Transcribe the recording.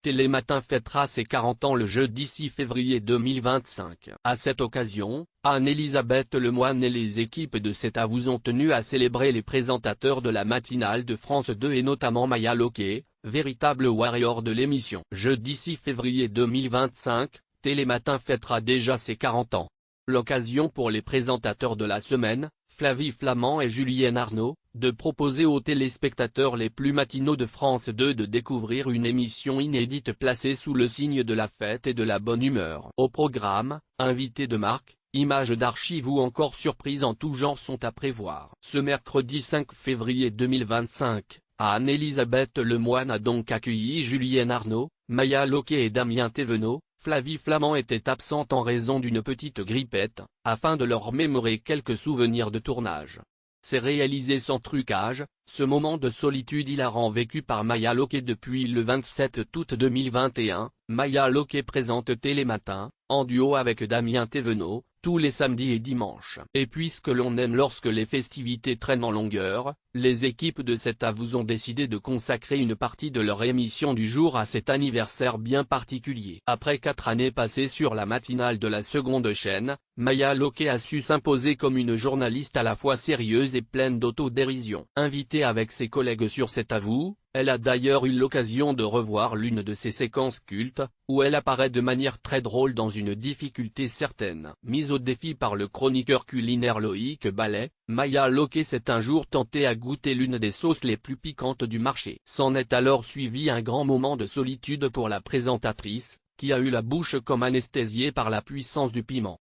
Télématin fêtera ses 40 ans le jeudi 6 février 2025. À cette occasion, Anne-Elisabeth Lemoine et les équipes de C'est à vous ont tenu à célébrer les présentateurs de la matinale de France 2 et notamment Maya Loquet, véritable warrior de l'émission. Jeudi 6 février 2025, Télématin fêtera déjà ses 40 ans. L'occasion pour les présentateurs de la semaine, Flavie Flament et Julienne Arnaud, de proposer aux téléspectateurs les plus matinaux de France 2 de découvrir une émission inédite placée sous le signe de la fête et de la bonne humeur. Au programme, invités de marque, images d'archives ou encore surprises en tout genre sont à prévoir. Ce mercredi 5 février 2025, Anne-Elisabeth Lemoine a donc accueilli Julienne Arnaud, Maya Loquet et Damien Thévenot. Flavie Flament était absente en raison d'une petite grippette, afin de leur mémorer quelques souvenirs de tournage. C'est réalisé sans trucage, ce moment de solitude hilarant vécu par Maya Loquet depuis le 27 août 2021, Maya Loquet présente Télématin, en duo avec Damien Thévenot, tous les samedis et dimanches. Et puisque l'on aime lorsque les festivités traînent en longueur, les équipes de C'est à vous ont décidé de consacrer une partie de leur émission du jour à cet anniversaire bien particulier. Après 4 années passées sur la matinale de la seconde chaîne, Maya Loquet a su s'imposer comme une journaliste à la fois sérieuse et pleine d'autodérision. Invitée avec ses collègues sur C'est à vous, elle a d'ailleurs eu l'occasion de revoir l'une de ses séquences cultes, où elle apparaît de manière très drôle dans une difficulté certaine. Mise au défi par le chroniqueur culinaire Loïc Ballet, Maya Loquet s'est un jour tentée à goûter l'une des sauces les plus piquantes du marché. S'en est alors suivi un grand moment de solitude pour la présentatrice, qui a eu la bouche comme anesthésiée par la puissance du piment.